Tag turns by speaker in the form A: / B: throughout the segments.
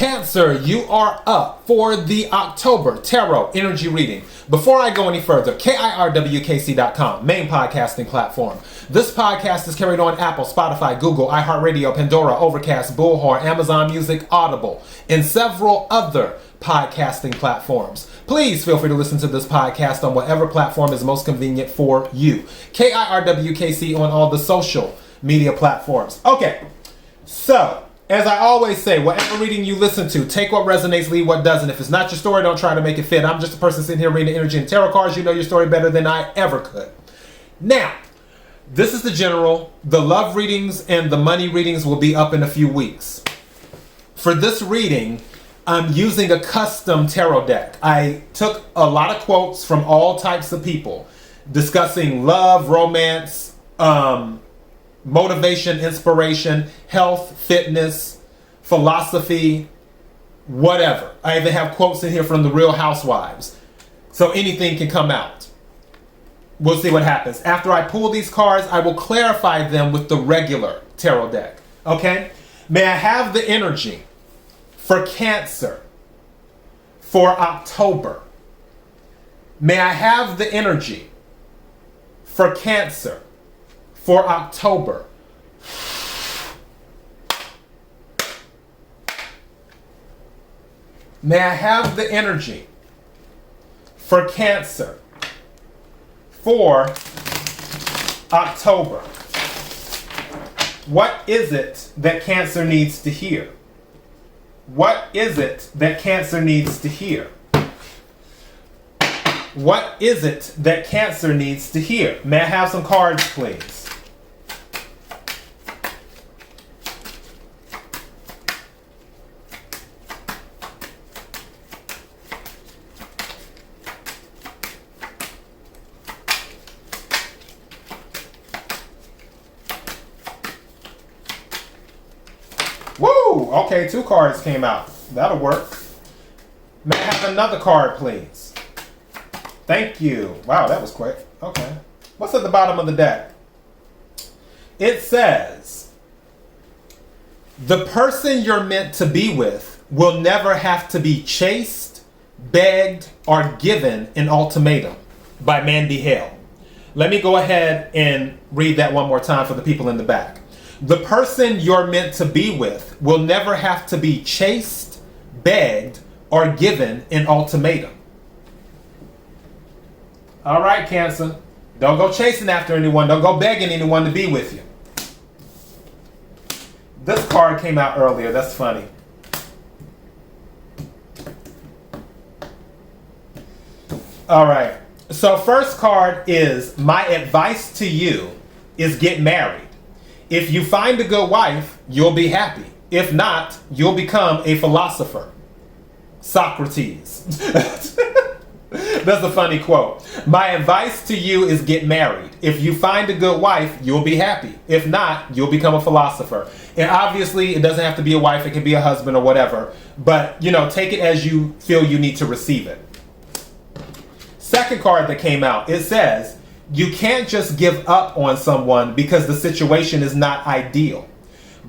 A: Cancer, you are up for the October Tarot Energy Reading. Before I go any further, KIRWKC.com, main podcasting platform. This podcast is carried on Apple, Spotify, Google, iHeartRadio, Pandora, Overcast, Bullhorn, Amazon Music, Audible, and several other podcasting platforms. Please feel free to listen to this podcast on whatever platform is most convenient for you. KIRWKC on all the social media platforms. Okay, so as I always say, whatever reading you listen to, take what resonates, leave what doesn't. If it's not your story, don't try to make it fit. I'm just a person sitting here reading energy and tarot cards. You know your story better than I ever could. Now, this is the general. The love readings and the money readings will be up in a few weeks. For this reading, I'm using a custom tarot deck. I took a lot of quotes from all types of people discussing love, romance, motivation, inspiration, health, fitness, philosophy, whatever. I even have quotes in here from the Real Housewives. So anything can come out. We'll see what happens. After I pull these cards, I will clarify them with the regular tarot deck. Okay? May I have the energy for Cancer for October? May I have the energy for Cancer for October? May I have the energy for Cancer for October? What is it that Cancer needs to hear? What is it that Cancer needs to hear? What is it that Cancer needs to hear? May I have some cards, please? Woo! Okay, 2 cards came out. That'll work. May I have another card, please? Thank you. Wow, that was quick. Okay. What's at the bottom of the deck? It says, the person you're meant to be with will never have to be chased, begged, or given an ultimatum, by Mandy Hale. Let me go ahead and read that one more time for the people in the back. The person you're meant to be with will never have to be chased, begged, or given an ultimatum. All right, Cancer. Don't go chasing after anyone. Don't go begging anyone to be with you. This card came out earlier. That's funny. All right. So first card is, my advice to you is get married. If you find a good wife, you'll be happy. If not, you'll become a philosopher. Socrates. That's a funny quote. My advice to you is get married. If you find a good wife, you'll be happy. If not, you'll become a philosopher. And obviously, it doesn't have to be a wife. It can be a husband or whatever. But, you know, take it as you feel you need to receive it. Second card that came out, it says, you can't just give up on someone because the situation is not ideal.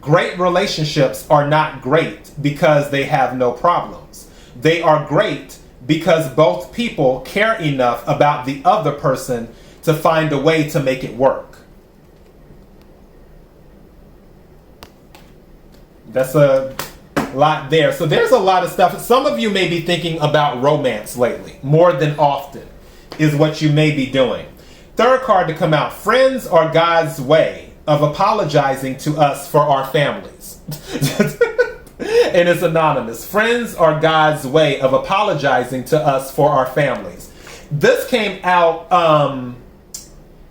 A: Great relationships are not great because they have no problems. They are great because both people care enough about the other person to find a way to make it work. That's a lot there. So there's a lot of stuff. Some of you may be thinking about romance lately, more than often, is what you may be doing. Third card to come out, friends are God's way of apologizing to us for our families. And it's anonymous. Friends are God's way of apologizing to us for our families. This came out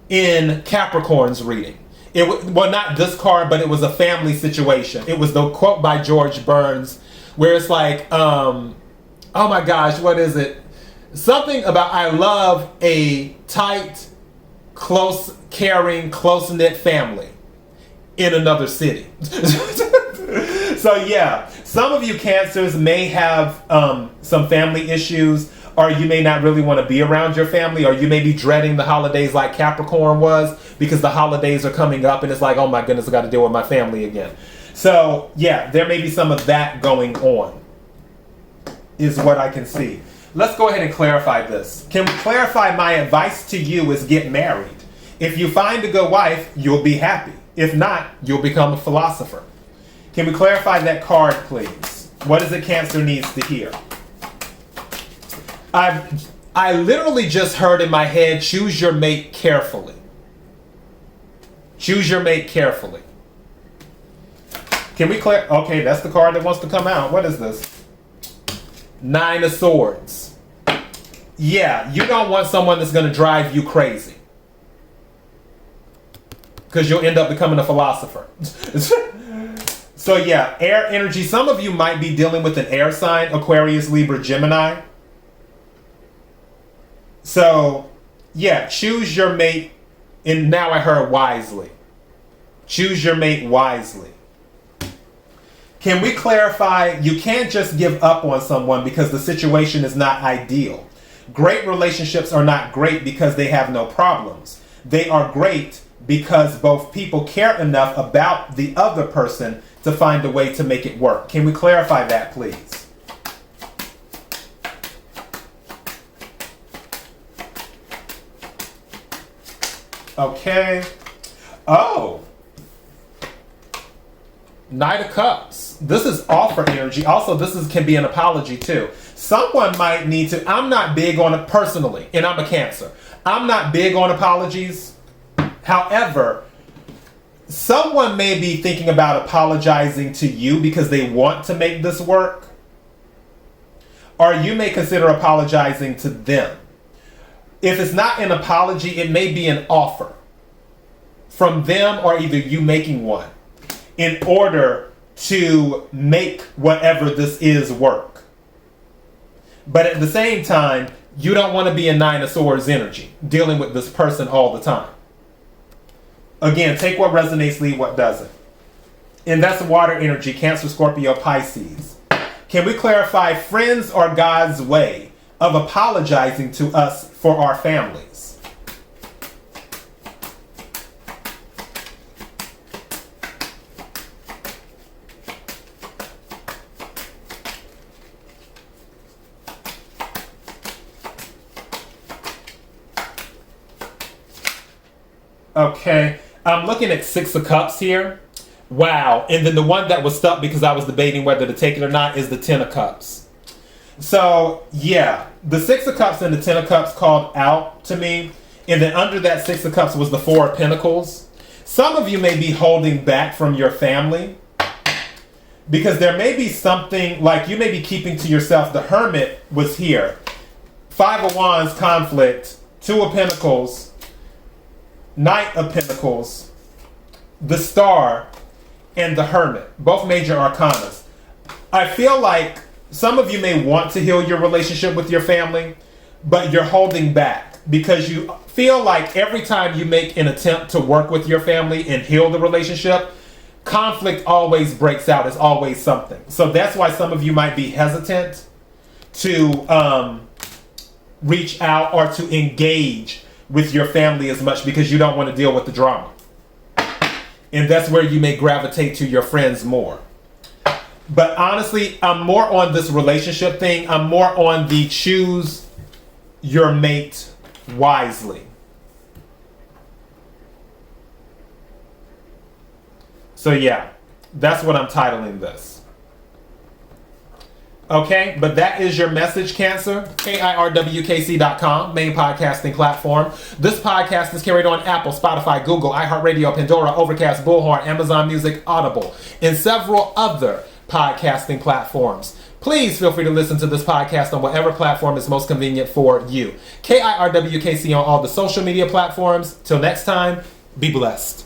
A: in Capricorn's reading. Well, not this card, but it was a family situation. It was the quote by George Burns where it's like, oh my gosh, what is it? Something about, I love a tight, close, caring, close-knit family in another city. So yeah, some of you Cancers may have some family issues, or you may not really want to be around your family, or you may be dreading the holidays like Capricorn was, because the holidays are coming up and it's like, oh my goodness, I got to deal with my family again. So yeah, there may be some of that going on. is what I can see. Let's go ahead and clarify this. Can we clarify my advice to you is get married? If you find a good wife, you'll be happy. If not, you'll become a philosopher. Can we clarify that card, please? What is it Cancer needs to hear? I literally just heard in my head, choose your mate carefully. Choose your mate carefully. Can we clear? Okay, that's the card that wants to come out. What is this? 9 of Swords. Yeah, you don't want someone that's going to drive you crazy, because you'll end up becoming a philosopher. So yeah, air energy. Some of you might be dealing with an air sign, Aquarius, Libra, Gemini. So yeah, choose your mate. And now I heard wisely. Choose your mate wisely. Can we clarify, you can't just give up on someone because the situation is not ideal. Great relationships are not great because they have no problems. They are great because both people care enough about the other person to find a way to make it work. Can we clarify that, please? Okay. Oh. Knight of Cups. This is offer energy. Also, can be an apology too. Someone might need to, I'm not big on it personally, and I'm a Cancer. I'm not big on apologies. However, someone may be thinking about apologizing to you because they want to make this work. Or you may consider apologizing to them. If it's not an apology, it may be an offer from them or either you making one in order to make whatever this is work. But at the same time, you don't want to be a 9 of Swords energy, dealing with this person all the time. Again, take what resonates, leave what doesn't. And that's water energy, Cancer, Scorpio, Pisces. Can we clarify friends are God's way of apologizing to us for our families? Okay, I'm looking at 6 of Cups here. Wow, and then the one that was stuck because I was debating whether to take it or not is the 10 of Cups. So, yeah, the 6 of Cups and the 10 of Cups called out to me. And then under that 6 of Cups was the 4 of Pentacles. Some of you may be holding back from your family because there may be something like you may be keeping to yourself. The Hermit was here. 5 of Wands, conflict. 2 of Pentacles. Knight of Pentacles. The Star. And the Hermit. Both major arcanas. I feel like some of you may want to heal your relationship with your family, but you're holding back because you feel like every time you make an attempt to work with your family and heal the relationship, conflict always breaks out. It's always something. So that's why some of you might be hesitant to reach out or to engage with your family as much because you don't want to deal with the drama. And that's where you may gravitate to your friends more. But honestly, I'm more on this relationship thing. I'm more on the choose your mate wisely. So yeah, that's what I'm titling this. Okay, but that is your message, Cancer. KIRWKC.com, main podcasting platform. This podcast is carried on Apple, Spotify, Google, iHeartRadio, Pandora, Overcast, Bullhorn, Amazon Music, Audible, and several other podcasting platforms. Please feel free to listen to this podcast on whatever platform is most convenient for you. KIRWKC on all the social media platforms. Till next time, be blessed.